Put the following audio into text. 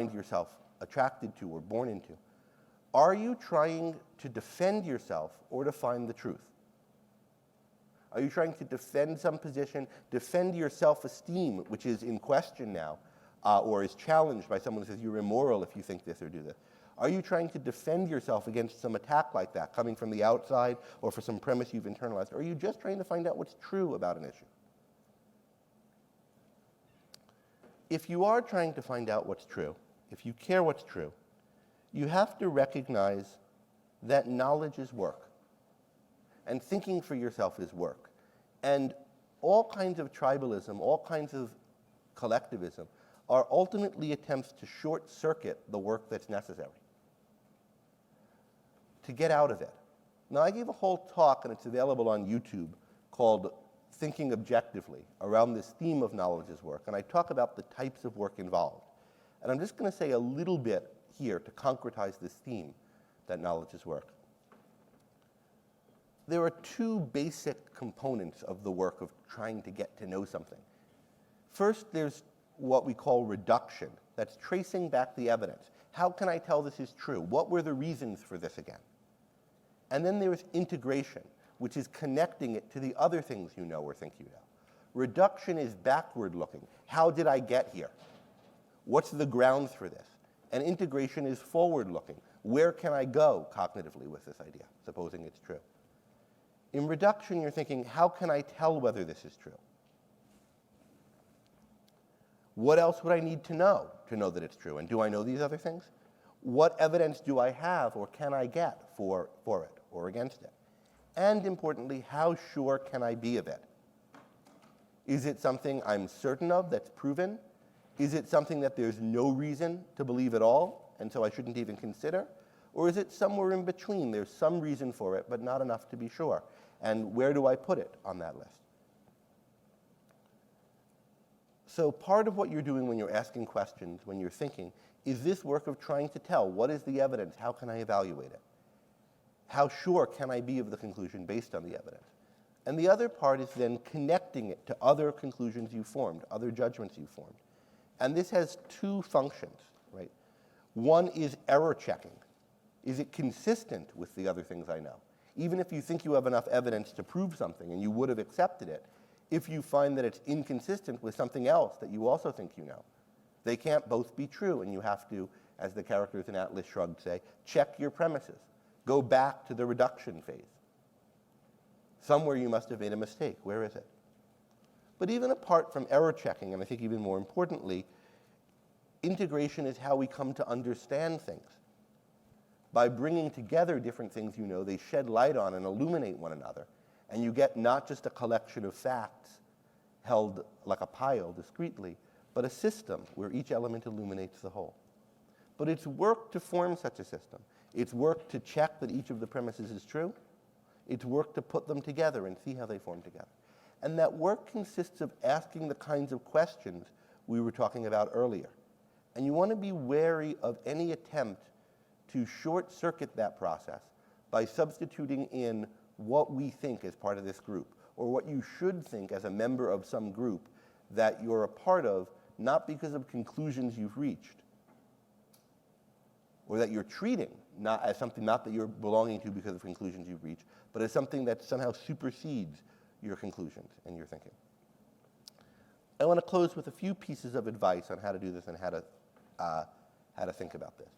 find yourself attracted to or born into, are you trying to defend yourself or to find the truth? Are you trying to defend some position, defend your self-esteem, which is in question now, or is challenged by someone who says you're immoral if you think this or do this? Are you trying to defend yourself against some attack like that, coming from the outside or for some premise you've internalized? Or are you just trying to find out what's true about an issue? If you are trying to find out what's true, if you care what's true, you have to recognize that knowledge is work. And thinking for yourself is work. And all kinds of tribalism, all kinds of collectivism are ultimately attempts to short-circuit the work that's necessary, to get out of it. Now, I gave a whole talk, and it's available on YouTube, called Thinking Objectively, around this theme of knowledge is work. And I talk about the types of work involved. And I'm just going to say a little bit here to concretize this theme that knowledge is work. There are two basic components of the work of trying to get to know something. First, there's what we call reduction. That's tracing back the evidence. How can I tell this is true? What were the reasons for this again? And then there's integration, which is connecting it to the other things you know or think you know. Reduction is backward looking. How did I get here? What's the grounds for this? And integration is forward looking. Where can I go cognitively with this idea, supposing it's true? In reduction, you're thinking, how can I tell whether this is true? What else would I need to know that it's true? And do I know these other things? What evidence do I have or can I get for it or against it? And importantly, how sure can I be of it? Is it something I'm certain of that's proven? Is it something that there's no reason to believe at all, and so I shouldn't even consider? Or is it somewhere in between? There's some reason for it, but not enough to be sure. And where do I put it on that list? So part of what you're doing when you're asking questions, when you're thinking, is this work of trying to tell what is the evidence, how can I evaluate it? How sure can I be of the conclusion based on the evidence? And the other part is then connecting it to other conclusions you formed, other judgments you formed. And this has two functions, right? One is error checking. Is it consistent with the other things I know? Even if you think you have enough evidence to prove something and you would have accepted it, if you find that it's inconsistent with something else that you also think you know, they can't both be true, and you have to, as the characters in Atlas Shrugged say, check your premises. Go back to the reduction phase. Somewhere you must have made a mistake. Where is it? But even apart from error checking, and I think even more importantly, integration is how we come to understand things. By bringing together different things you know, they shed light on and illuminate one another. And you get not just a collection of facts held like a pile discretely, but a system where each element illuminates the whole. But it's work to form such a system. It's work to check that each of the premises is true. It's work to put them together and see how they form together. And that work consists of asking the kinds of questions we were talking about earlier. And you want to be wary of any attempt to short-circuit that process by substituting in what we think as part of this group, or what you should think as a member of some group that you're a part of, not because of conclusions you've reached, or that you're treating not as something not that you're belonging to because of conclusions you've reached, but as something that somehow supersedes your conclusions and your thinking. I want to close with a few pieces of advice on how to do this and how to think about this.